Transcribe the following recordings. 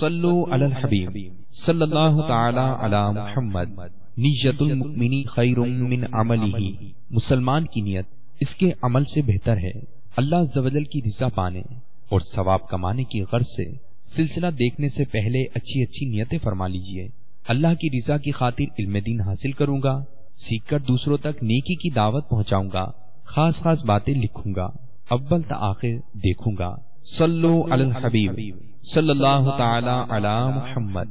صلو علی الحبیب صلی اللہ تعالی علی محمد۔ نیت المؤمن خیر من عملہ، مسلمان کی نیت اس کے عمل سے بہتر ہے۔ اللہ عز و جل کی رضا پانے اور ثواب کمانے کی غرض سے سلسلہ دیکھنے سے پہلے اچھی اچھی نیتیں فرما لیجئے۔ اللہ کی رضا کی خاطر علم دین حاصل کروں گا، سیکھ کر دوسروں تک نیکی کی دعوت پہنچاؤں گا، خاص خاص باتیں لکھوں گا، اول تا آخر دیکھوں گا۔ صلو علی الحبیب صلی اللہ تعالی علی محمد۔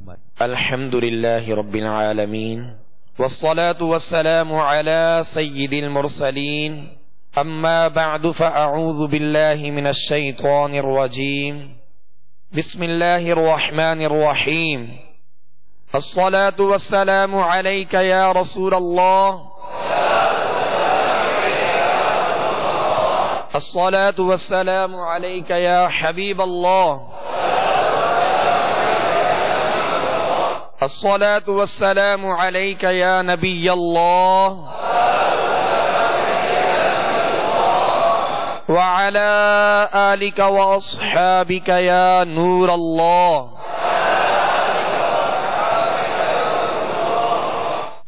الحمدللہ رب العالمین والصلاة والسلام على سید المرسلین، اما بعد فاعوذ باللہ من الشیطان الرجیم، بسم اللہ الرحمن الرحیم۔ الصلاة والسلام علیک یا رسول اللہ، الصلاة والسلام علیک یا حبیب اللہ، الصلاة والسلام علیک یا نبی اللہ، وعلى آلک واصحابک یا نور اللہ۔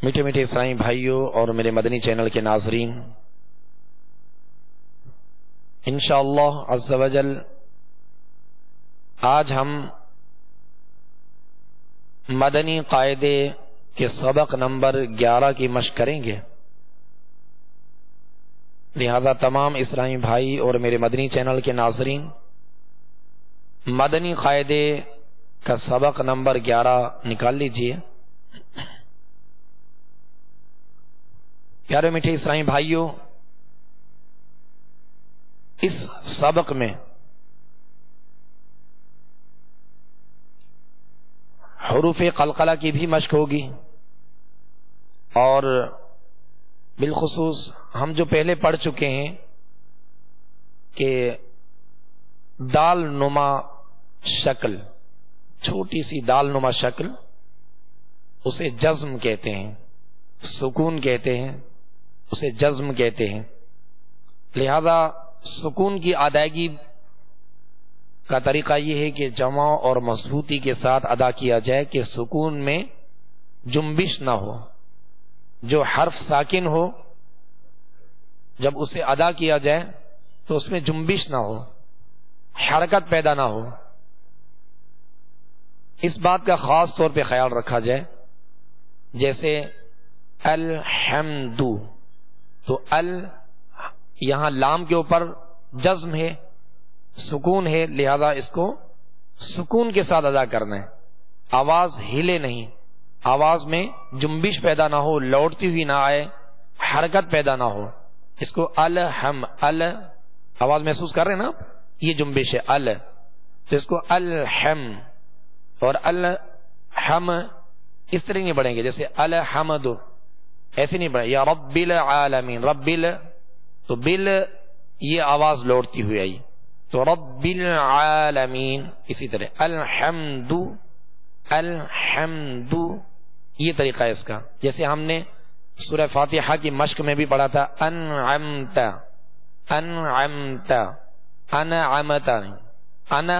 میٹھے میٹھے اسلامی بھائیوں اور میرے مدنی چینل کے ناظرین، انشاءاللہ عز و جل آج ہم مدنی قاعدے کے سبق نمبر 11 کی مشق کریں گے، لہذا تمام اسلامی بھائی اور میرے مدنی چینل کے ناظرین مدنی قاعدے کا سبق نمبر 11 نکال لیجئے۔ پیارے میٹھے اسلامی بھائیوں، اس سبق میں حروف قلقلہ کی بھی مشق ہوگی، اور بالخصوص ہم جو پہلے پڑھ چکے ہیں کہ دال نما شکل، چھوٹی سی دال نما شکل، اسے جزم کہتے ہیں، سکون کہتے ہیں، اسے جزم کہتے ہیں۔ لہذا سکون کی ادائیگی کا طریقہ یہ ہے کہ جمع اور مضبوطی کے ساتھ ادا کیا جائے کہ سکون میں جنبش نہ ہو، جو حرف ساکن ہو جب اسے ادا کیا جائے تو اس میں جنبش نہ ہو، حرکت پیدا نہ ہو، اس بات کا خاص طور پہ خیال رکھا جائے۔ جیسے الحمد، تو یہاں لام کے اوپر جزم ہے، سکون ہے، لہذا اس کو سکون کے ساتھ ادا کرنا ہے، آواز ہلے نہیں، آواز میں جنبش پیدا نہ ہو، لوٹتی ہوئی نہ آئے، حرکت پیدا نہ ہو۔ اس کو الحم، آواز محسوس کر رہے ہیں نا، یہ جنبش ہے تو اس کو الحم اور الحم اس طرح نہیں پڑھیں گے، جیسے الحمد ایسے نہیں پڑھیں، یا رب العالمین، تو بل یہ آواز لوٹتی ہوئی آئی، تو رب العالمین، اسی طرح الحمد، یہ طریقہ ہے اس کا۔ جیسے ہم نے سورہ فاتحہ کی مشق میں بھی پڑھا تھا، انعمت، انا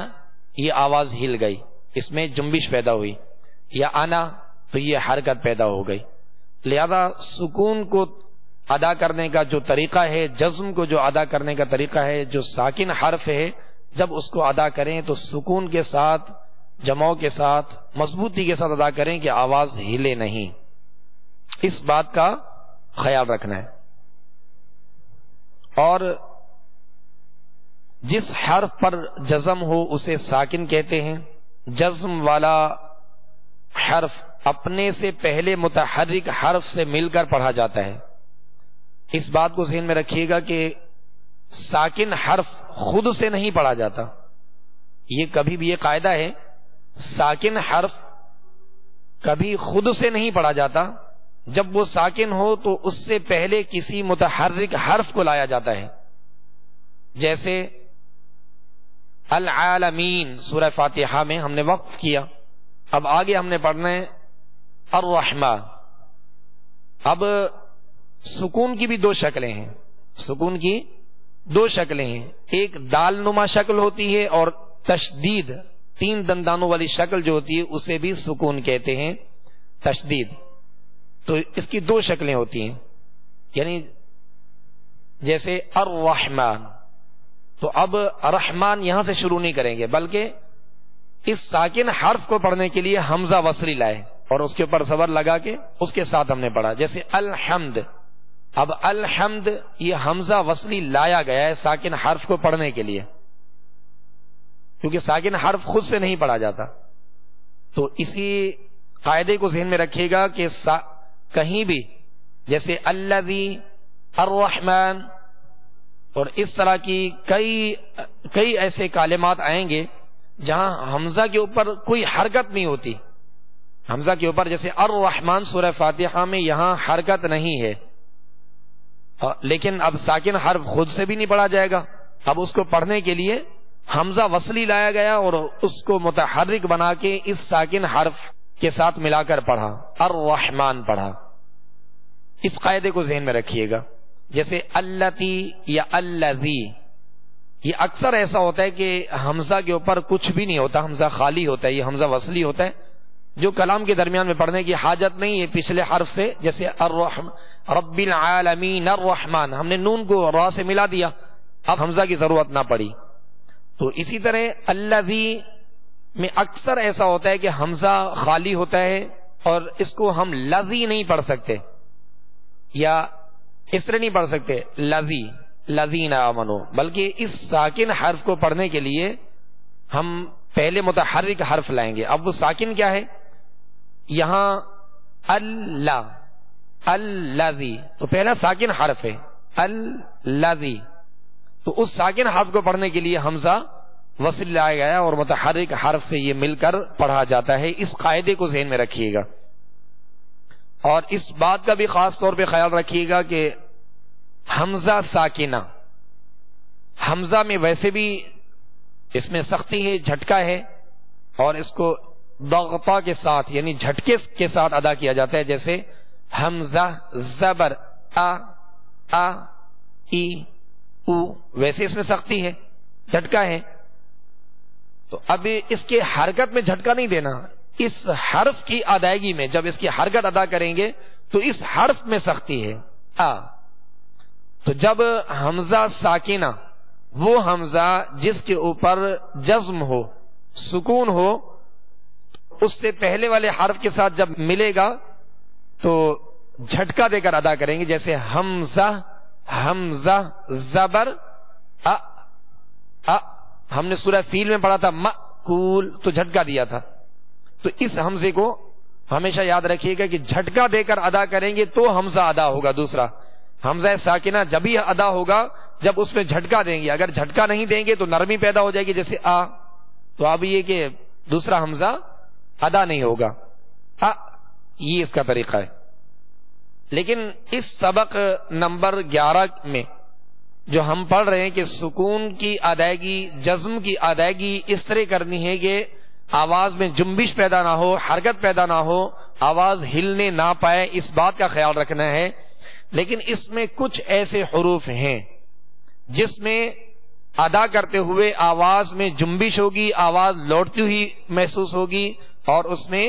یہ آواز ہل گئی، اس میں جنبش پیدا ہوئی، یا انا تو یہ حرکت پیدا ہو گئی۔ لہذا سکون کو ادا کرنے کا جو طریقہ ہے، جزم کو جو ادا کرنے کا طریقہ ہے، جو ساکن حرف ہے، جب اس کو ادا کریں تو سکون کے ساتھ، جمع کے ساتھ، مضبوطی کے ساتھ ادا کریں کہ آواز ہلے نہیں، اس بات کا خیال رکھنا ہے۔ اور جس حرف پر جزم ہو اسے ساکن کہتے ہیں، جزم والا حرف اپنے سے پہلے متحرک حرف سے مل کر پڑھا جاتا ہے۔ اس بات کو ذہن میں رکھیے گا کہ ساکن حرف خود سے نہیں پڑھا جاتا، یہ کبھی بھی یہ قاعدہ ہے، ساکن حرف کبھی خود سے نہیں پڑھا جاتا، جب وہ ساکن ہو تو اس سے پہلے کسی متحرک حرف کو لایا جاتا ہے۔ جیسے العالمین سورہ فاتحہ میں ہم نے وقف کیا، اب آگے ہم نے پڑھنا ہے الرحمن۔ اب سکون کی بھی دو شکلیں ہیں، سکون کی دو شکلیں ہیں، ایک دال نما شکل ہوتی ہے اور تشدید تین دندانوں والی شکل جو ہوتی ہے اسے بھی سکون کہتے ہیں، تشدید۔ تو اس کی دو شکلیں ہوتی ہیں، یعنی جیسے الرحمن، تو اب رحمان یہاں سے شروع نہیں کریں گے، بلکہ اس ساکن حرف کو پڑھنے کے لیے حمزہ وصلی لائے اور اس کے اوپر زبر لگا کے اس کے ساتھ ہم نے پڑھا، جیسے الحمد۔ اب الحمد یہ حمزہ وصلی لایا گیا ہے ساکن حرف کو پڑھنے کے لیے، کیونکہ ساکن حرف خود سے نہیں پڑھا جاتا۔ تو اسی قاعدے کو ذہن میں رکھیے گا کہ کہیں بھی جیسے الذی، الرحمن اور اس طرح کی کئی ایسے کلمات آئیں گے جہاں حمزہ کے اوپر کوئی حرکت نہیں ہوتی۔ حمزہ کے اوپر جیسے الرحمن سورہ فاتحہ میں یہاں حرکت نہیں ہے، لیکن اب ساکن حرف خود سے بھی نہیں پڑھا جائے گا، اب اس کو پڑھنے کے لیے حمزہ وصلی لایا گیا اور اس کو متحرک بنا کے اس ساکن حرف کے ساتھ ملا کر پڑھا، الرحمن پڑھا۔ اس قاعدے کو ذہن میں رکھیے گا۔ جیسے اللتی یا الذی، یہ اکثر ایسا ہوتا ہے کہ حمزہ کے اوپر کچھ بھی نہیں ہوتا، حمزہ خالی ہوتا ہے، یہ حمزہ وصلی ہوتا ہے جو کلام کے درمیان میں پڑھنے کی حاجت نہیں ہے پچھلے حرف سے، جیسے رب العالمین الرحمن، ہم نے نون کو را سے ملا دیا، اب حمزہ کی ضرورت نہ پڑی۔ تو اسی طرح الذی میں اکثر ایسا ہوتا ہے کہ حمزہ خالی ہوتا ہے اور اس کو ہم لذی نہیں پڑھ سکتے، یا اس طرح نہیں پڑھ سکتے لذی لذین آمنو، بلکہ اس ساکن حرف کو پڑھنے کے لیے ہم پہلے متحرک حرف لائیں گے۔ اب وہ ساکن کیا ہے؟ یہاں اللہ، الذی، تو پہلا ساکن حرف ہے الذی، تو اس ساکن حرف کو پڑھنے کے لیے حمزہ وصل لایا گیا اور متحرک حرف سے یہ مل کر پڑھا جاتا ہے۔ اس قاعدے کو ذہن میں رکھیے گا، اور اس بات کا بھی خاص طور پہ خیال رکھیے گا کہ حمزہ ساکنہ، حمزہ میں ویسے بھی اس میں سختی ہے، جھٹکا ہے، اور اس کو ضغطہ کے ساتھ یعنی جھٹکے کے ساتھ ادا کیا جاتا ہے، جیسے حمزہ زبر ا ای او، ویسے اس میں سختی ہے، جھٹکا ہے۔ تو اب اس کے حرکت میں جھٹکا نہیں دینا، اس حرف کی ادائیگی میں جب اس کی حرکت ادا کریں گے تو اس حرف میں سختی ہے تو جب حمزہ ساکنہ، وہ حمزہ جس کے اوپر جزم ہو، سکون ہو، اس سے پہلے والے حرف کے ساتھ جب ملے گا تو جھٹکا دے کر ادا کریں گے، جیسے حمزہ حمزہ زبر ہم نے سورہ فیل میں پڑھا تھا مأکول، تو جھٹکا دیا تھا۔ تو اس حمزے کو ہمیشہ یاد رکھیے گا کہ جھٹکا دے کر ادا کریں گے تو حمزہ ادا ہوگا۔ دوسرا حمزہ ساکنہ جب ہی ادا ہوگا جب اس میں جھٹکا دیں گے، اگر جھٹکا نہیں دیں گے تو نرمی پیدا ہو جائے گی، جیسے تو اب یہ کہ دوسرا حمزہ ادا نہیں ہوگا، یہ اس کا طریقہ ہے۔ لیکن اس سبق نمبر 11 میں جو ہم پڑھ رہے ہیں کہ سکون کی ادائیگی، جزم کی ادائیگی اس طرح کرنی ہے کہ آواز میں جنبش پیدا نہ ہو، حرکت پیدا نہ ہو، آواز ہلنے نہ پائے، اس بات کا خیال رکھنا ہے۔ لیکن اس میں کچھ ایسے حروف ہیں جس میں ادا کرتے ہوئے آواز میں جنبش ہوگی، آواز لوٹتی ہوئی محسوس ہوگی، اور اس میں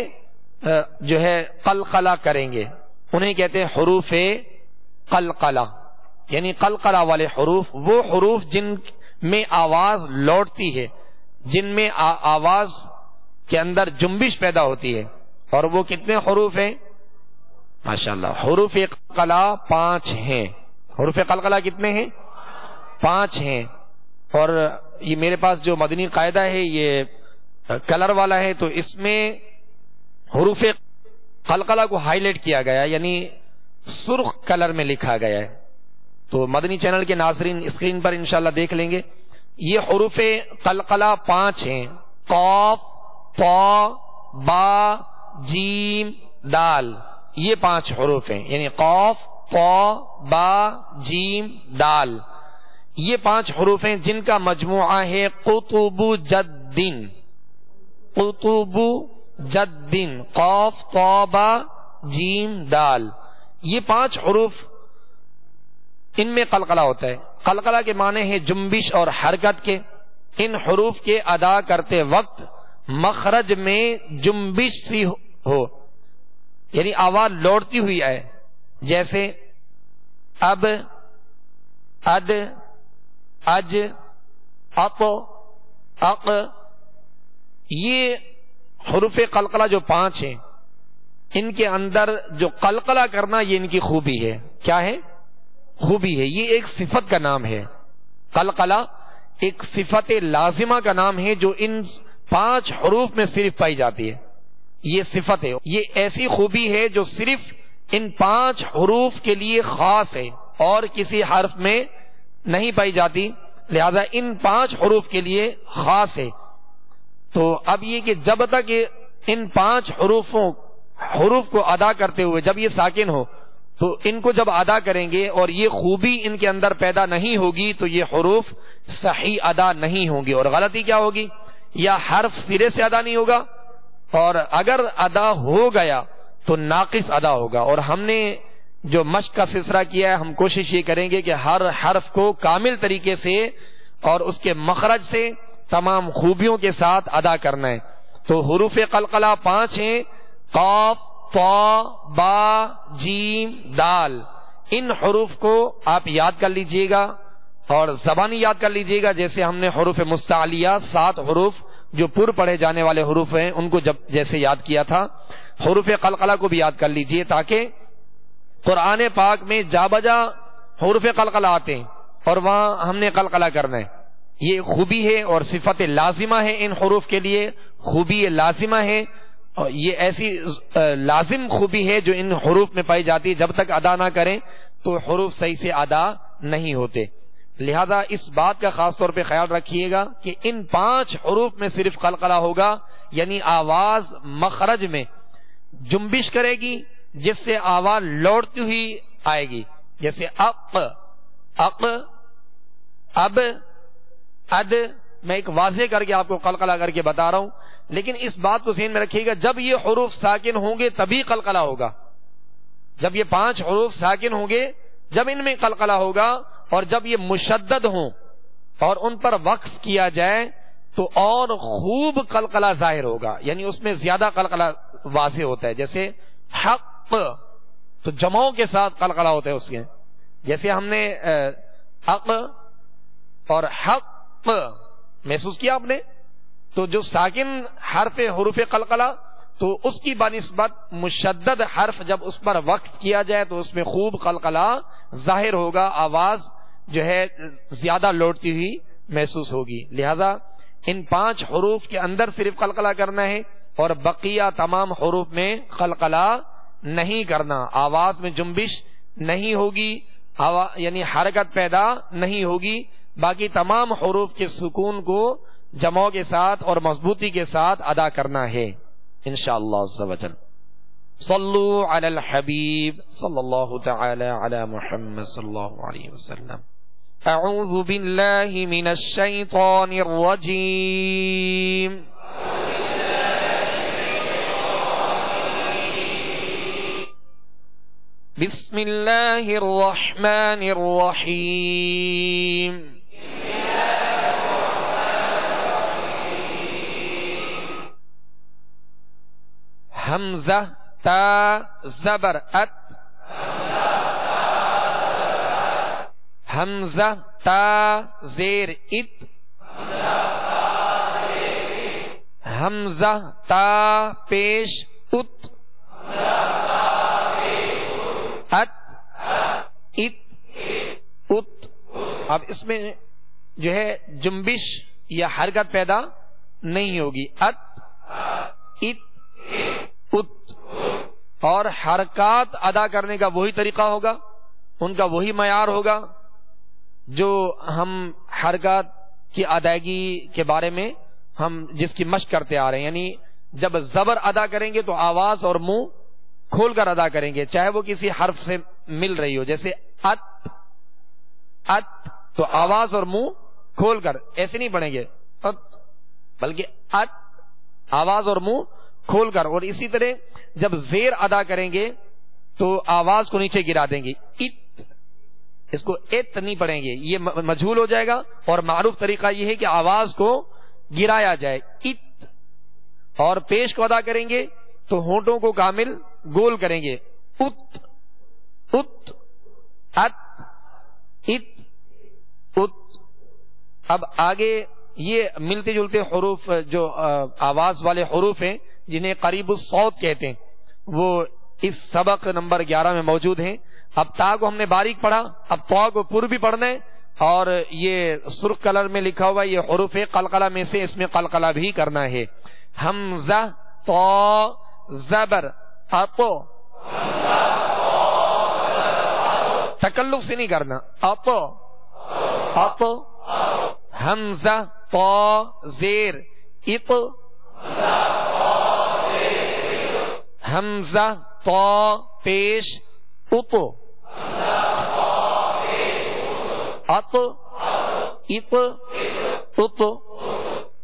جو ہے قلقلہ کریں گے، انہیں کہتے ہیں حروف قلقلہ، یعنی قلقلہ والے حروف، وہ حروف جن میں آواز لوٹتی ہے، جن میں آواز کے اندر جنبش پیدا ہوتی ہے۔ اور وہ کتنے حروف ہیں؟ ماشاءاللہ، حروف قلقلہ 5 ہیں۔ حروف قلقلہ کتنے ہیں؟ 5 ہیں۔ اور یہ میرے پاس جو مدنی قاعدہ ہے یہ کلر والا ہے، تو اس میں حروف قلقلہ کو ہائی لائٹ کیا گیا، یعنی سرخ کلر میں لکھا گیا ہے۔ تو مدنی چینل کے ناظرین اسکرین پر انشاءاللہ دیکھ لیں گے۔ یہ حروف قلقلہ 5 ہیں، قاف، طا، با، جیم، دال، یہ 5 حروف ہیں، یعنی قاف، طا، با، جیم، دال، یہ 5 حروف ہیں جن کا مجموعہ ہے قطب جدن، قطب جدن، قاف، طا، با، جیم، دال، یہ 5 حروف، ان میں قلقلہ ہوتا ہے۔ قلقلہ کے معنی ہے جنبش اور حرکت کے۔ ان حروف کے ادا کرتے وقت مخرج میں جنبش سی ہو، یعنی آواز لوٹتی ہوئی آئے، جیسے اب، اد، اج، اق، اق، یہ حروف قلقلہ جو 5 ہیں، ان کے اندر جو قلقلہ کرنا یہ ان کی خوبی ہے۔ کیا ہے؟ خوبی ہے، یہ ایک صفت کا نام ہے۔ قلقلہ ایک صفت لازمہ کا نام ہے جو ان 5 حروف میں صرف پائی جاتی ہے۔ یہ صفت ہے، یہ ایسی خوبی ہے جو صرف ان 5 حروف کے لیے خاص ہے اور کسی حرف میں نہیں پائی جاتی، لہذا ان 5 حروف کے لیے خاص ہے۔ تو اب یہ کہ جب تک ان 5 حروف کو ادا کرتے ہوئے جب یہ ساکن ہو تو ان کو جب ادا کریں گے اور یہ خوبی ان کے اندر پیدا نہیں ہوگی تو یہ حروف صحیح ادا نہیں ہوں گے۔ اور غلطی کیا ہوگی؟ یا حرف سرے سے ادا نہیں ہوگا، اور اگر ادا ہو گیا تو ناقص ادا ہوگا۔ اور ہم نے جو مشق کا سلسلہ کیا ہے، ہم کوشش یہ کریں گے کہ ہر حرف کو کامل طریقے سے اور اس کے مخرج سے تمام خوبیوں کے ساتھ ادا کرنا ہے۔ تو حروف قلقلہ 5 ہیں، قاف، طا، با، جیم، دال۔ ان حروف کو آپ یاد کر لیجئے گا اور زبانی یاد کر لیجئے گا، جیسے ہم نے حروف مستعلیہ 7 حروف جو پر پڑھے جانے والے حروف ہیں ان کو جیسے یاد کیا تھا، حروف قلقلہ کو بھی یاد کر لیجئے، تاکہ قرآن پاک میں جا بجا حروف قلقلہ آتے ہیں اور وہاں ہم نے قلقلہ کرنا ہے۔ یہ خوبی ہے اور صفت لازمہ ہے، ان حروف کے لیے خوبی لازمہ ہے، اور یہ ایسی لازم خوبی ہے جو ان حروف میں پائی جاتی ہے، جب تک ادا نہ کریں تو حروف صحیح سے ادا نہیں ہوتے۔ لہذا اس بات کا خاص طور پہ خیال رکھیے گا کہ ان 5 حروف میں صرف قلقلہ ہوگا، یعنی آواز مخرج میں جنبش کرے گی جس سے آواز لوٹتی ہوئی آئے گی، جیسے اق، اق، اب، اد۔ میں ایک واضح کر کے آپ کو قلقلہ کر کے بتا رہا ہوں، لیکن اس بات کو ذہن میں رکھیے گا جب یہ حروف ساکن ہوں گے تبھی قلقلہ ہوگا۔ جب یہ 5 حروف ساکن ہوں گے جب ان میں قلقلہ ہوگا، اور جب یہ مشدد ہوں اور ان پر وقف کیا جائے تو اور خوب قلقلہ ظاہر ہوگا، یعنی اس میں زیادہ قلقلہ واضح ہوتا ہے۔ جیسے حق، تو جمعوں کے ساتھ قلقلہ ہوتا ہے اس کے، جیسے ہم نے حق اور حق محسوس کیا آپ نے، تو جو ساکن حرف حروف قلقلہ تو اس کی بنسبت مشدد حرف جب اس پر وقف کیا جائے تو اس میں خوب قلقلہ ظاہر ہوگا، آواز جو ہے زیادہ لوٹتی ہوئی محسوس ہوگی۔ لہذا ان 5 حروف کے اندر صرف قلقلہ کرنا ہے اور بقیہ تمام حروف میں قلقلہ نہیں کرنا، آواز میں جنبش نہیں ہوگی، یعنی حرکت پیدا نہیں ہوگی، باقی تمام حروف کے سکون کو جمع کے ساتھ اور مضبوطی کے ساتھ ادا کرنا ہے انشاءاللہ عز و جل۔ صلو علی الحبیب صلی اللہ تعالی علی محمد صلی اللہ علیہ وسلم۔ اعوذ باللہ من الشیطان الرجیم۔ بسم اللہ الرحمن الرحیم۔ حمزہ تا زبر ات، حمزہ تا زیر ات، حمزہ تا پیش ات، ات، ات، ات۔ اب اس میں جو ہے جنبش یا حرکت پیدا نہیں ہوگی، ات، ات، ات، اور حرکات ادا کرنے کا وہی طریقہ ہوگا، ان کا وہی معیار ہوگا جو ہم حرکات کی ادائیگی کے بارے میں ہم جس کی مشق کرتے آ رہے ہیں، یعنی جب زبر ادا کریں گے تو آواز اور منہ کھول کر ادا کریں گے، چاہے وہ کسی حرف سے مل رہی ہو، جیسے ات، ات، تو آواز اور منہ کھول کر، ایسے نہیں پڑھیں گے ات، بلکہ ات، آواز اور منہ کھول کر۔ اور اسی طرح جب زیر ادا کریں گے تو آواز کو نیچے گرا دیں گے، ات، اس کو ات نہیں پڑھیں گے، یہ مجہول ہو جائے گا، اور معروف طریقہ یہ ہے کہ آواز کو گرایا جائے، ات، اور پیش کو ادا کریں گے تو ہونٹوں کو کامل گول کریں گے. ات ات ات ات ات. اب آگے یہ ملتے جلتے حروف جو آواز والے حروف ہیں جنہیں قریب الصوت کہتے ہیں وہ اس سبق نمبر 11 میں موجود ہیں. اب تا کو ہم نے باریک پڑھا, اب طا کو پر بھی پڑھنا ہے, اور یہ سرخ کلر میں لکھا ہوا یہ حروف قلقلہ میں سے اس میں قلقلہ بھی کرنا ہے. حمزہ طا زبر اطو, تکلف سے نہیں کرنا, اطو اطو. حمزہ طا زیر اط, حمزہ طا پیش اط, اط اط اط.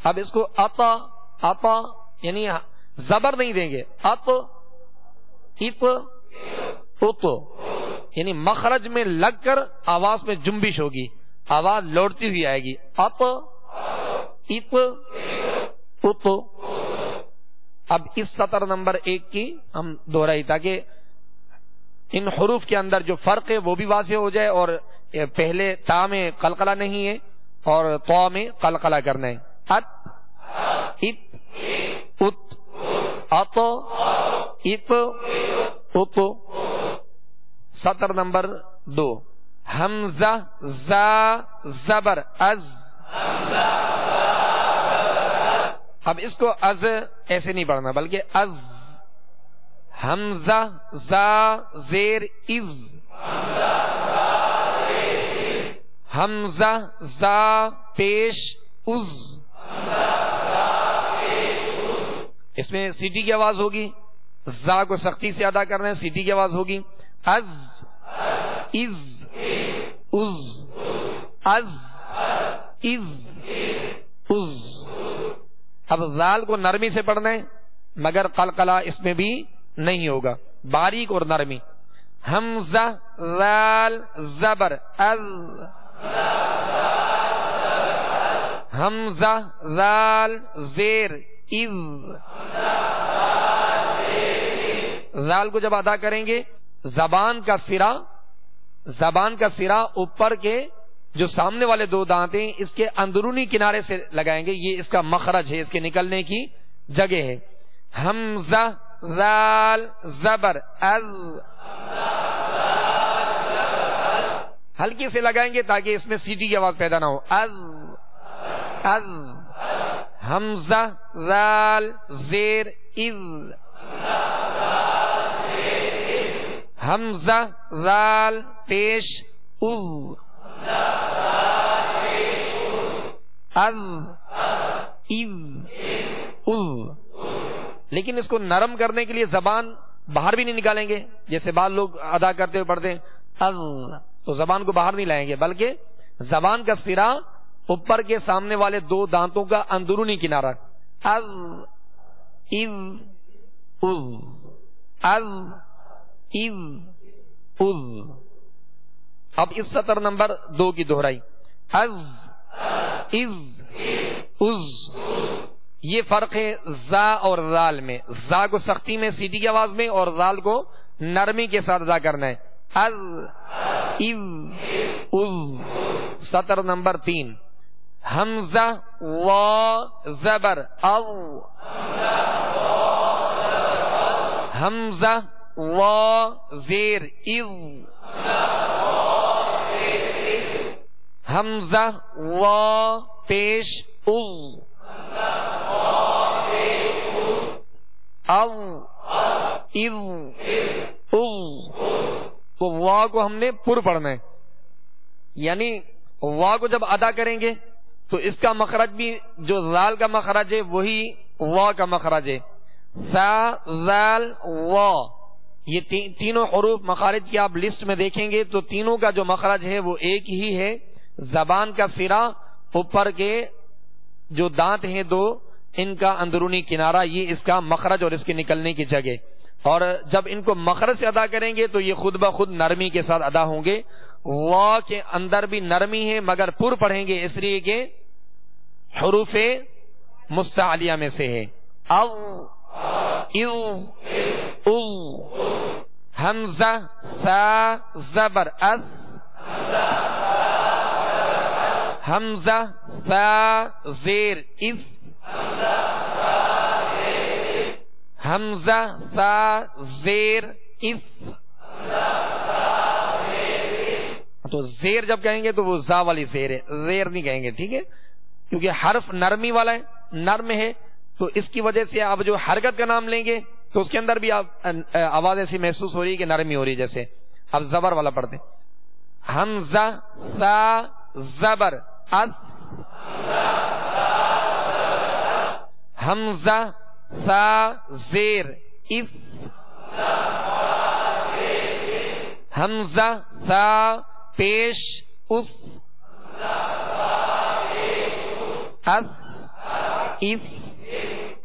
اب اس کو اطا اطا یعنی زبر نہیں دیں گے, اط اط اط یعنی مخرج میں لگ کر آواز میں جنبش ہوگی, آواز لوٹتی ہوئی آئے گی. اط اط اط. اب اس سطر نمبر 1 کی ہم دہرائی تاکہ ان حروف کے اندر جو فرق ہے وہ بھی واضح ہو جائے, اور پہلے تا میں قلقلہ نہیں ہے اور طا میں قلقلہ کرنا ہے. ات ات ات اط ات ات. سطر نمبر 2 حمزہ زا زبر از. اب اس کو از ایسے نہیں پڑھنا بلکہ از. حمزہ زا زیر از, حمزہ زا پیش از. اس میں سیٹی کی آواز ہوگی, زا کو سختی سے ادا کرنا ہے, سیٹی کی آواز ہوگی. از از از از از از. اب ذال کو نرمی سے پڑھنا ہے مگر قلقلہ اس میں بھی نہیں ہوگا, باریک اور نرمی. حمزہ ذال زبر از, حمزہ ذال زیر از. ذال کو جب ادا کریں گے زبان کا سرا اوپر کے جو سامنے والے 2 دانت ہیں اس کے اندرونی کنارے سے لگائیں گے, یہ اس کا مخرج ہے, اس کے نکلنے کی جگہ ہے. حمزہ ذال زبر از, ہلکی سے لگائیں گے تاکہ اس میں سیٹی کی آواز پیدا نہ ہو. از از. حمزہ ذال زیر از, حمزہ ذال پیش از, از از از. لیکن اس کو نرم کرنے کے لیے زبان باہر بھی نہیں نکالیں گے, جیسے بعض لوگ ادا کرتے ہوئے پڑھتے ہیں از, تو زبان کو باہر نہیں لائیں گے بلکہ زبان کا سرا اوپر کے سامنے والے 2 دانتوں کا اندرونی کنارہ. از از از از از از. اب اس سطر نمبر 2 کی دہرائی. از از از. یہ فرق ہے زا اور ذال میں, زا کو سختی میں سیٹی کی آواز میں اور ذال کو نرمی کے ساتھ ادا کرنا ہے. از از از. سطر نمبر 3 حمزہ وا زبر او, حمزہ وا زیر از, حمزہ وا پیش از, او از از. تو وا کو ہم نے پر پڑھنا ہے, یعنی وا کو جب ادا کریں گے تو اس کا مخرج بھی جو ذال کا مخرج ہے وہی وا کا مخرج ہے. سا ذال وا, یہ تینوں حروف مخارج کی آپ لسٹ میں دیکھیں گے تو تینوں کا جو مخرج ہے وہ ایک ہی ہے. زبان کا سرا اوپر کے جو دانت ہیں 2 ان کا اندرونی کنارہ, یہ اس کا مخرج اور اس کے نکلنے کی جگہ. اور جب ان کو مخرج سے ادا کریں گے تو یہ خود بخود نرمی کے ساتھ ادا ہوں گے. وا کے اندر بھی نرمی ہے مگر پر پڑھیں گے اس لیے کہ حروف مستعلیہ میں سے ہے. او او او حمزہ سا زبر اس حمزہ سا زیر اس حمزہ سا زیر اس. تو زیر جب کہیں گے تو وہ زا والی زیر ہے, زیر نہیں کہیں گے, ٹھیک ہے, کیونکہ حرف نرمی والا ہے, نرم ہے, تو اس کی وجہ سے آپ جو حرکت کا نام لیں گے تو اس کے اندر بھی آواز ایسی محسوس ہو رہی ہے کہ نرمی ہو رہی ہے. جیسے اب زبر والا پڑھتے ہیں, حمزہ سا زبر اس حمزہ سا زیر اس حمزہ سا پیش اس اس اس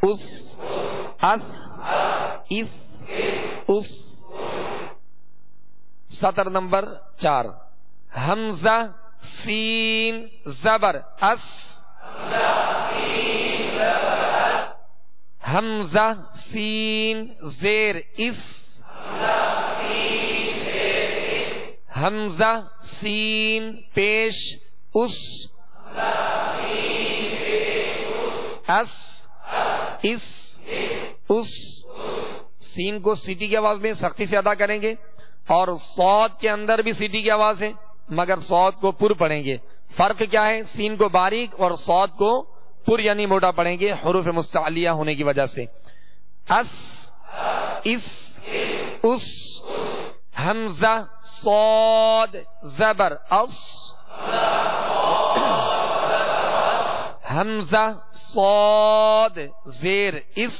اس اس اس اس. سطر نمبر 4, حمزہ سین زبر اس حمزہ سین زیر اس حمزہ سین پیش اس اس اس اس. سین کو سیٹی کی آواز میں سختی سے ادا کریں گے, اور صاد کے اندر بھی سیٹی کی آواز ہے مگر صاد کو پر پڑھیں گے. فرق کیا ہے؟ سین کو باریک اور صاد کو پر یعنی موٹا پڑھیں گے حروف مستعلیہ ہونے کی وجہ سے. اس اس اس حمزہ صاد زبر اس حمزہ صاد زیر اس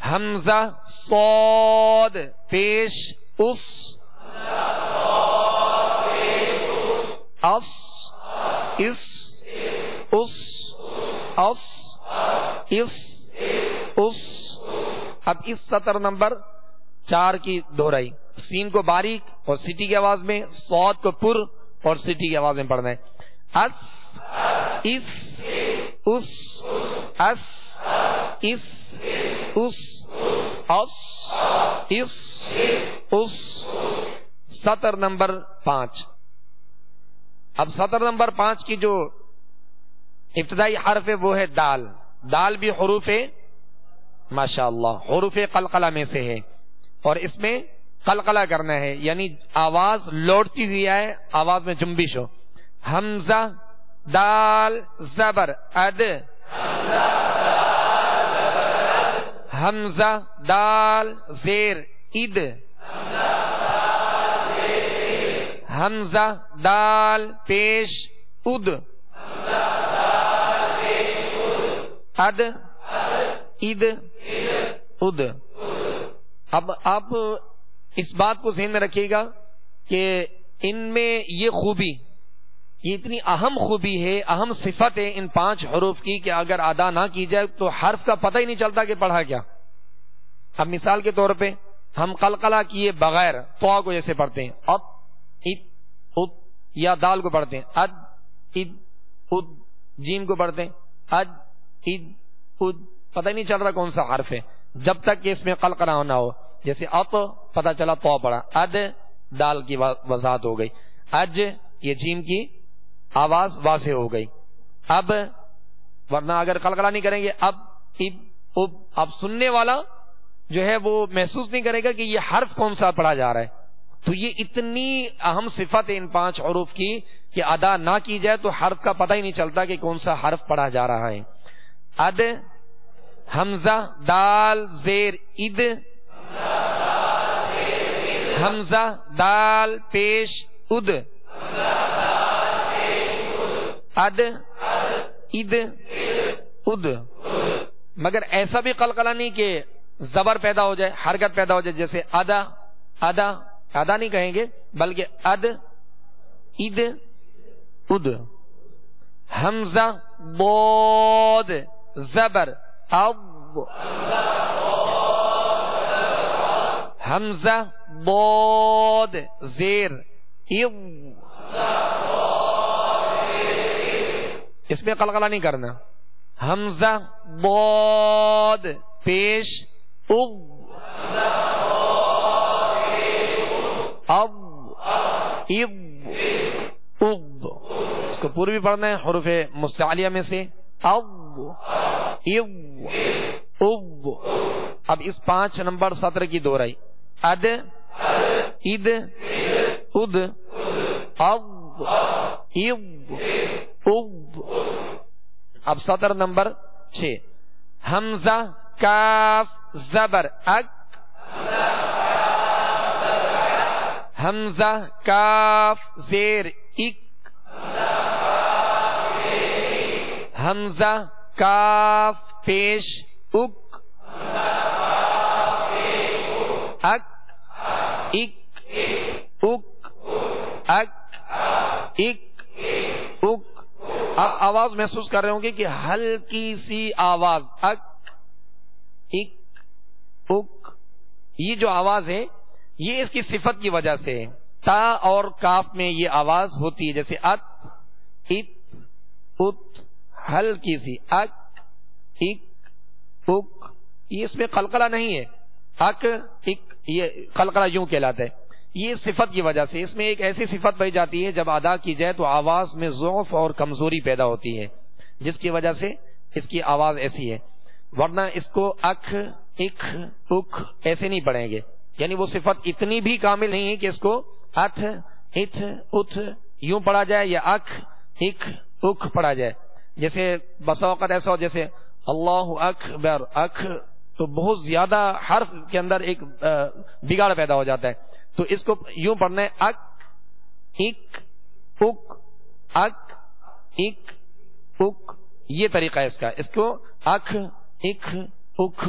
حمزہ صاد پیش اس اس اس اس اس اس اس. اب اس سطر نمبر 4 کی دہرائی, سین کو باریک اور سیٹی کی آواز میں, صاد کو پر اور سیٹی کی آواز میں پڑھنا ہے. اس اس اس اس اس اس اس اس اس. سطر نمبر 5. اب سطر نمبر 5 کی جو ابتدائی حرف ہے وہ ہے دال. دال بھی حروف ماشاء اللہ حروف قلقلہ میں سے ہے, اور اس میں قلقلہ کرنا ہے یعنی آواز لوٹتی ہوئی آئے, آواز میں جنبش ہو. حمزہ دال زبر اد حمزہ دال زیر اد حمزہ دال پیش اد اد اد اد. اب آپ اس بات کو ذہن میں رکھیے گا کہ ان میں یہ خوبی, یہ اتنی اہم خوبی ہے, اہم صفت ہے ان 5 حروف کی کہ اگر ادا نہ کی جائے تو حرف کا پتہ ہی نہیں چلتا کہ پڑھا کیا. اب مثال کے طور پہ ہم قلقلہ کیے بغیر تو کو جیسے پڑھتے ہیں ات ات ات, یا دال کو پڑھتے ہیں اد اد اد, جیم کو پڑھتے ہیں اد اد اد, پتہ ہی نہیں چل رہا کون سا حرف ہے جب تک کہ اس میں قلقلہ نہ ہو. جیسے ات پتہ چلا تو پڑھا, اد دال کی وضاحت ہو گئی, اج یہ جیم کی آواز واضح ہو گئی. اب ورنہ اگر قلقلہ نہیں کریں گے اب اب اب, اب سننے والا جو ہے وہ محسوس نہیں کرے گا کہ یہ حرف کون سا پڑھا جا رہا ہے. تو یہ اتنی اہم صفت ہے ان 5 حروف کی کہ ادا نہ کی جائے تو حرف کا پتہ ہی نہیں چلتا کہ کون سا حرف پڑھا جا رہا ہے. اد حمزہ دال زیر اد حمزہ دال پیش اد اد اد اد. مگر ایسا بھی قلقلہ نہیں کہ زبر پیدا ہو جائے, حرکت پیدا ہو جائے. جیسے ادا ادا, ادا نہیں کہیں گے بلکہ اد اد اد. حمزہ ضاد زبر اض حمزہ ضاد زیر اض اس میں قلقلہ نہیں کرنا. حمزہ ضاد پیش اغ اض اض اغ. اس کو پورا بھی پڑھنا ہے حروف مستعلیہ میں سے. اض اض اض. اب اس 5 نمبر سطر کی دہرائی. اد اد اد اض اض اض. اب سطر نمبر 6. حمزہ کاف زبر اک. حمزہ کاف زیر اک. حمزہ کاف پیش اک. اک اک اک اک اک اک. آپ آواز محسوس کر رہے ہوں گے کہ ہلکی سی آواز اک اک اک. یہ جو آواز ہے یہ اس کی صفت کی وجہ سے ہے. تا اور کاف میں یہ آواز ہوتی ہے جیسے ات ات ات. ہلکی سی اک اک اک. یہ اس میں قلقلہ نہیں ہے. اک اک یہ قلقلہ یوں کہلاتا ہے. یہ صفت کی وجہ سے اس میں ایک ایسی صفت پائی جاتی ہے جب ادا کی جائے تو آواز میں ضعف اور کمزوری پیدا ہوتی ہے جس کی وجہ سے اس کی آواز ایسی ہے. ورنہ اس کو اک اک اک ایسے نہیں پڑھیں گے. یعنی وہ صفت اتنی بھی کامل نہیں ہے کہ اس کو اتھ اتھ اتھ یوں پڑھا جائے یا اک اک اک پڑھا جائے. جیسے بسا اوقات ایسا ہو جیسے اللہ اکبر اک تو بہت زیادہ حرف کے اندر ایک بگاڑ پیدا ہو جاتا ہے. تو اس کو یوں پڑھنا ہے اک اک اک اک اک اک. یہ طریقہ ہے اس کا. اس کو اک اک اک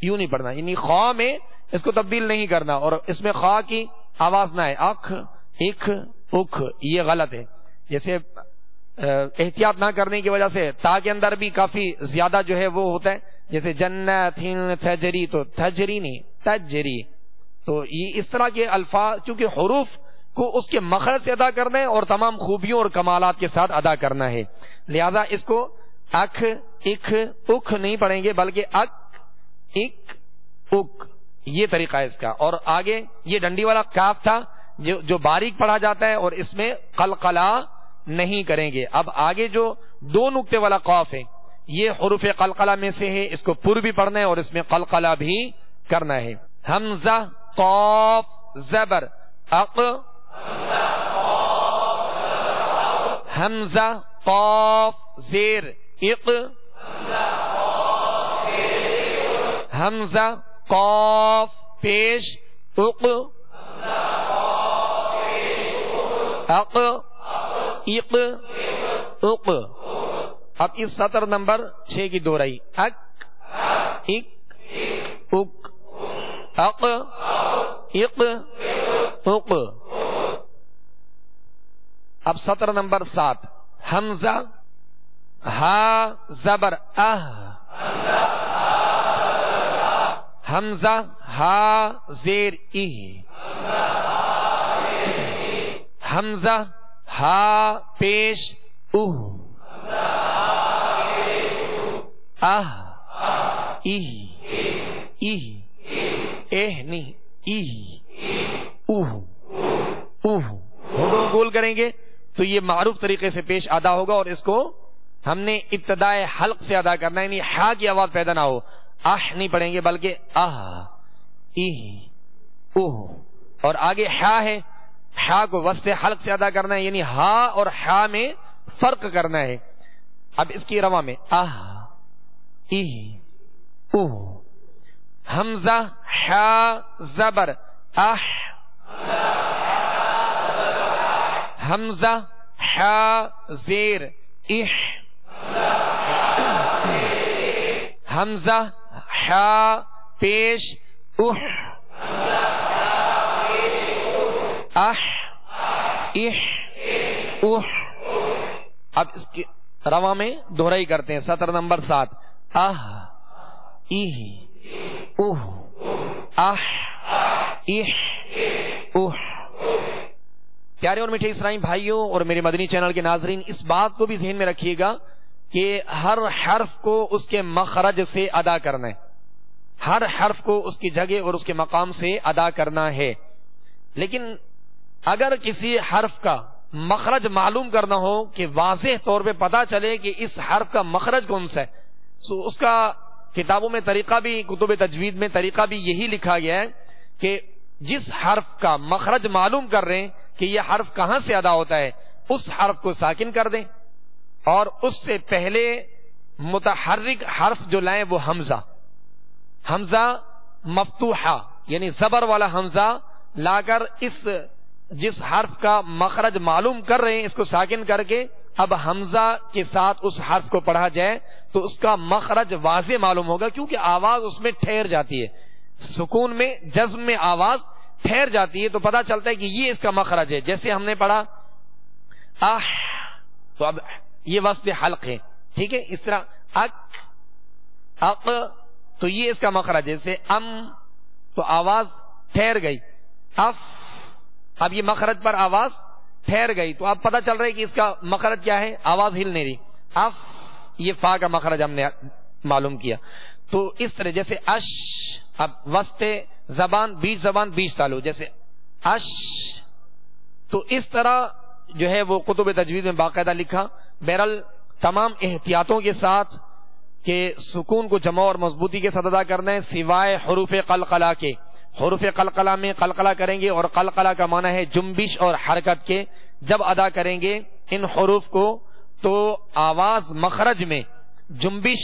یوں نہیں پڑھنا. یعنی خواہ میں اس کو تبدیل نہیں کرنا اور اس میں خواہ کی آواز نہ ہے. اک اک اک یہ غلط ہے. جیسے احتیاط نہ کرنے کی وجہ سے تا کے اندر بھی کافی زیادہ جو ہے وہ ہوتا ہے. جیسے جنت تجری تو تجری نہیں تجری. تو یہ اس طرح کے الفاظ کیونکہ حروف کو اس کے مخرج سے ادا کرنا ہے اور تمام خوبیوں اور کمالات کے ساتھ ادا کرنا ہے. لہذا اس کو اک اک اک نہیں پڑھیں گے بلکہ اک اک اک. یہ طریقہ ہے اس کا. اور آگے یہ ڈنڈی والا کاف تھا جو باریک پڑھا جاتا ہے اور اس میں قلقلہ نہیں کریں گے. اب آگے جو 2 نقطے والا قاف ہے یہ حروف قلقلہ میں سے ہے. اس کو پر بھی پڑھنا ہے اور اس میں قلقلہ بھی کرنا ہے. حمزہ قاف زبر اق. حمزہ قاف زیر اق. حمزہ قاف پیش اق. اق اق اق. اب اس سطر نمبر 6 کی دہرائی. اک اک اک اق اق اق. اب سطر نمبر 7. حمزہ ہا زبر اہ. حمزہ ہا زیر ای. حمزہ ہا پیش اوہ. اہ ای ای اہ نہیں ای اوہ اوہ. گول کریں گے تو یہ معروف طریقے سے پیش ادا ہوگا اور اس کو ہم نے ابتدائے حلق سے ادا کرنا ہے. یعنی ہا کی آواز پیدا نہ ہو. اہ نہیں پڑھیں گے بلکہ اہ ای اوہ. اور آگے ہا ہے. ہا کو وسط حلق سے ادا کرنا ہے. یعنی ہا اور ہا میں فرق کرنا ہے. اب اس کی رواں میں اہ ای اوہ. حمزہ ہا زبر اح. حمزہ ہا زیر اح. حمزہ ہا پیش اح. اح اح اح. اب اس کی رواں میں دہرائی کرتے ہیں. سطر نمبر 7. اہ ای اوہ اح اح اوہ. پیارے اور میٹھے اسرائیل بھائیوں اور میرے مدنی چینل کے ناظرین اس بات کو بھی ذہن میں رکھیے گا کہ ہر حرف کو اس کے مخرج سے ادا کرنا ہے، ہر حرف کو اس کی جگہ اور اس کے مقام سے ادا کرنا ہے. لیکن اگر کسی حرف کا مخرج معلوم کرنا ہو کہ واضح طور پہ پتا چلے کہ اس حرف کا مخرج کون سا ہے، تو اس کا کتابوں میں طریقہ بھی، کتب تجوید میں طریقہ بھی یہی لکھا گیا ہے کہ جس حرف کا مخرج معلوم کر رہے ہیں کہ یہ حرف کہاں سے ادا ہوتا ہے، اس حرف کو ساکن کر دیں اور اس سے پہلے متحرک حرف جو لائیں وہ حمزہ مفتوحہ یعنی زبر والا حمزہ لا کر اس جس حرف کا مخرج معلوم کر رہے ہیں اس کو ساکن کر کے اب حمزہ کے ساتھ اس حرف کو پڑھا جائے تو اس کا مخرج واضح معلوم ہوگا، کیونکہ آواز اس میں ٹھہر جاتی ہے، سکون میں جزم میں آواز ٹھہر جاتی ہے تو پتا چلتا ہے کہ یہ اس کا مخرج ہے. جیسے ہم نے پڑھا تو اب یہ وصل حلق ہے، ٹھیک ہے. اس طرح اق تو یہ اس کا مخرج ہے. جیسے تو آواز ٹھہر گئی، اب یہ مخرج پر آواز ٹھہر گئی تو اب پتہ چل رہا ہے کہ اس کا مخرج کیا ہے، آواز ہل نہیں رہی. یہ فا کا مخرج ہم نے معلوم کیا. تو اس طرح جیسے اب وسط زبان بیچ چالو، جیسے تو اس طرح جو ہے وہ کتب تجوید میں باقاعدہ لکھا. بہرحال تمام احتیاطوں کے ساتھ کہ سکون کو جمع اور مضبوطی کے ساتھ ادا کرنا ہے، سوائے حروف قلقلہ کے. حروف قلقلہ میں قلقلہ کریں گے اور قلقلہ کا معنی ہے جنبش اور حرکت کے. جب ادا کریں گے ان حروف کو تو آواز مخرج میں جنبش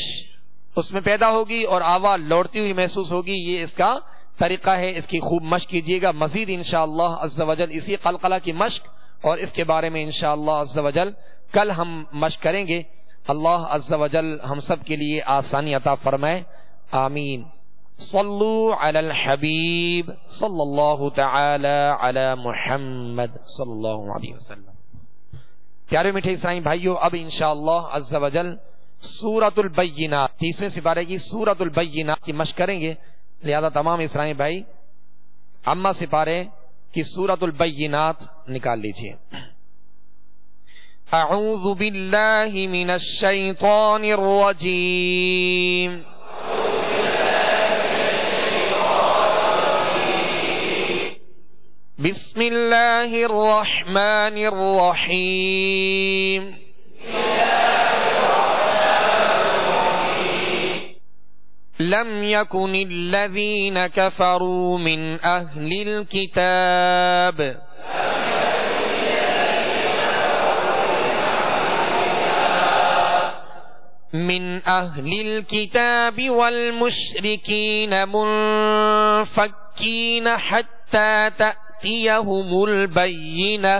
اس میں پیدا ہوگی اور آواز لوٹتی ہوئی محسوس ہوگی. یہ اس کا طریقہ ہے، اس کی خوب مشق کیجیے گا. مزید انشاءاللہ عز و جل اسی قلقلہ کی مشق اور اس کے بارے میں انشاءاللہ عز و جل کل ہم مشق کریں گے. اللہ عز و جل ہم سب کے لیے آسانی عطا فرمائے، آمین. صلو علی الحبیب صلی اللہ تعالی علی محمد صلی اللہ علیہ وسلم. پیارے میٹھے اسلامی بھائیو، اب انشاءاللہ عز و جل سورۃ البینات 30ویں سپارے کی سورۃ البینات کی مشق کریں گے. لہذا تمام اسلامی بھائی اما سپارے کی سورۃ البینات نکال لیجئے. اعوذ باللہ من الشیطان الرجیم. بسم اللہ الرحمن الرحیم. لم يكن الذين كفروا من أهل الكتاب والمشركين منفكين حتى تأتيهم البينة.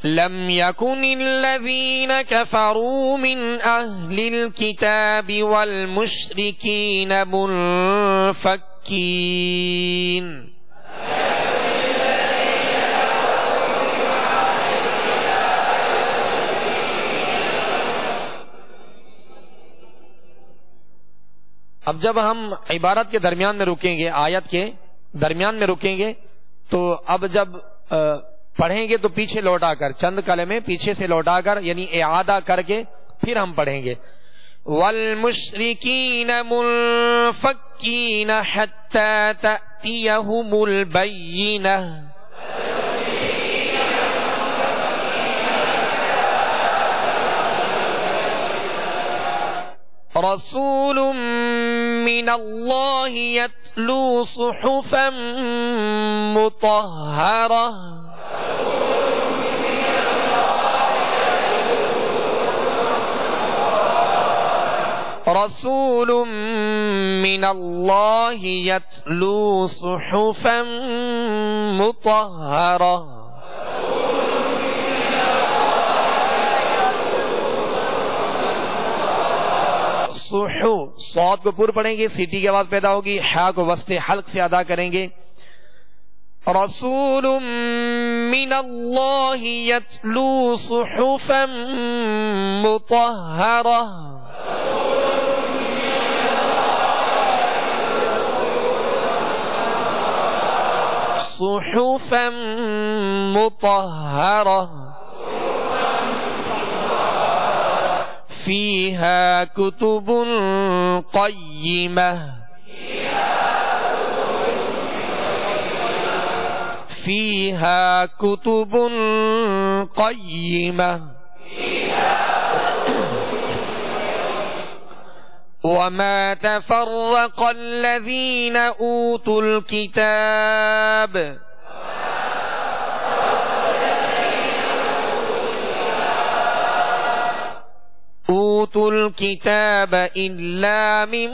لم يكن الذين كفروا من أهل الكتاب والمشركين منفكين. اب جب ہم عبارت کے درمیان میں رکیں گے، آیت کے درمیان میں رکیں گے تو اب جب پڑھیں گے تو پیچھے لوٹا کر چند کلمے پیچھے سے لوٹا کر یعنی اعادہ کر کے پھر ہم پڑھیں گے. والمشرکین منفکین حتی تأتیہم البینہ. رسول من اللہ یتلو صحفا مطہرہ. رسول من اللہ یتلو صحفا مطہرہ. صحو صاد کو پر پڑھیں گے، سیٹی کی آواز پیدا ہوگی، حا کو وسط حلق سے ادا کریں گے. رسول من اللہ یتلو صحفا مطہرہ. صحفا مطهرة فيها كتب قيمة فيها كتب قيمة وما تفرق الذين أوتوا الكتاب إلا من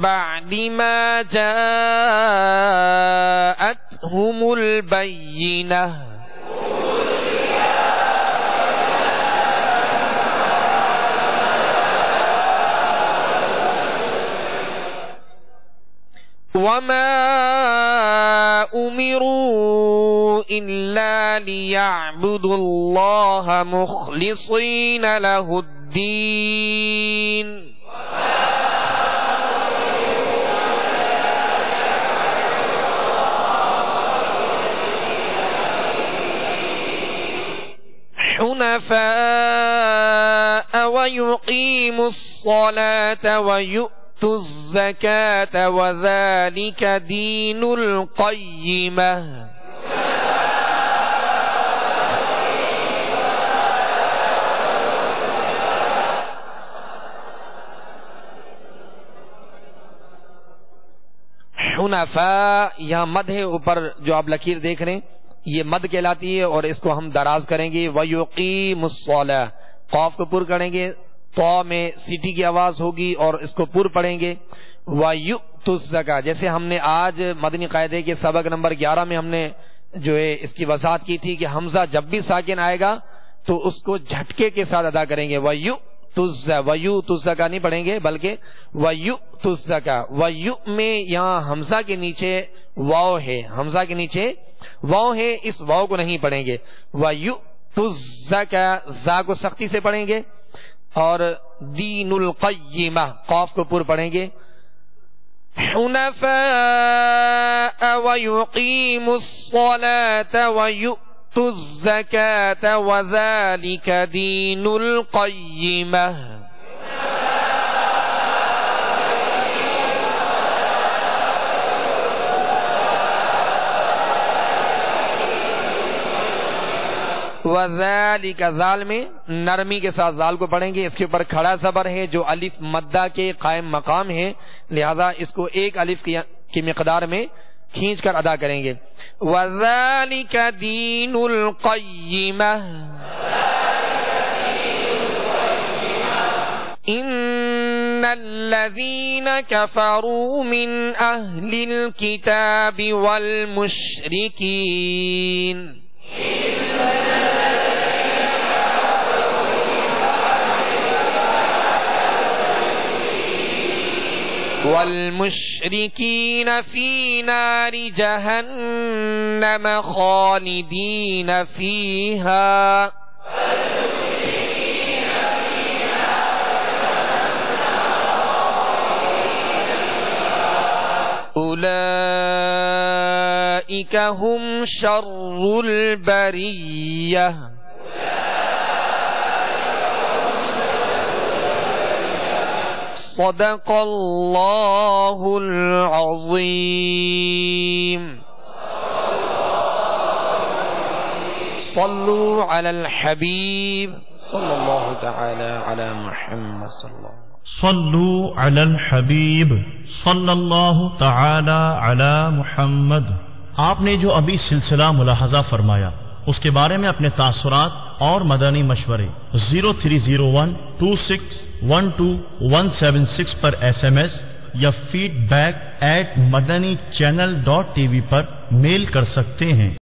بعد ما جاءتهم البينة وما أمروا إلا ليعبدوا الله مخلصين له الدين حنفاء ويقيموا الصلاة ويؤتوا الزكاة وذلك دين القيمة حنفاء یہاں مد ہے اوپر جو آپ لکیر دیکھ رہے ہیں یہ مد کہلاتی ہے اور اس کو ہم دراز کریں گے وَيُقِيمُ الصَّلَاةَ قاف کو پر کریں گے تو میں سیٹی کی آواز ہوگی اور اس کو پر پڑھیں گے وَيُؤْتُ الزَّكَاةَ جیسے ہم نے آج مدنی قاعدے کے سبق نمبر 11 میں ہم نے جو ہے اس کی وضاحت کی تھی کہ حمزہ جب بھی ساکن آئے گا تو اس کو جھٹکے کے ساتھ ادا کریں گے وَيُؤْتُ الزَّكَاةَ نہیں پڑھیں گے بلکہ وَيُؤْتُ الزَّكَاةَ وَيُؤْ میں یہاں حمزہ کے نیچے واو ہے حمزہ کے نیچے واو ہے اس واو کو نہیں پڑھیں گے وَيُؤْتُ الزَّكَاةَ زا کو سختی سے پڑھیں گے اور دین القیمہ قاف کو پر پڑھیں گے حنفاء ويقيموا الصلاة ويؤتوا الزكاة وذلك دين القيمة وذالک ذال میں نرمی کے ساتھ ذال کو پڑھیں گے اس کے اوپر کھڑا زبر ہے جو الف مدہ کے قائم مقام ہے لہذا اس کو ایک الف کی مقدار میں کھینچ کر ادا کریں گے وذالک دین القیمہ ان الذین کفروا من اہل الکتاب والمشرکین والمشركين في نار جهنم خالدين فيها أولئك هم شر البرية صدق اللہ العظیم صلوا علی الحبیب صلی اللہ تعالی علی محمد صلوا علی الحبیب صلی اللہ تعالی علی محمد۔ آپ نے جو ابھی سلسلہ ملاحظہ فرمایا اس کے بارے میں اپنے تاثرات اور مدنی مشورے 030126127176 پر SMS یا feedback@madanichannel.tv پر میل کر سکتے ہیں۔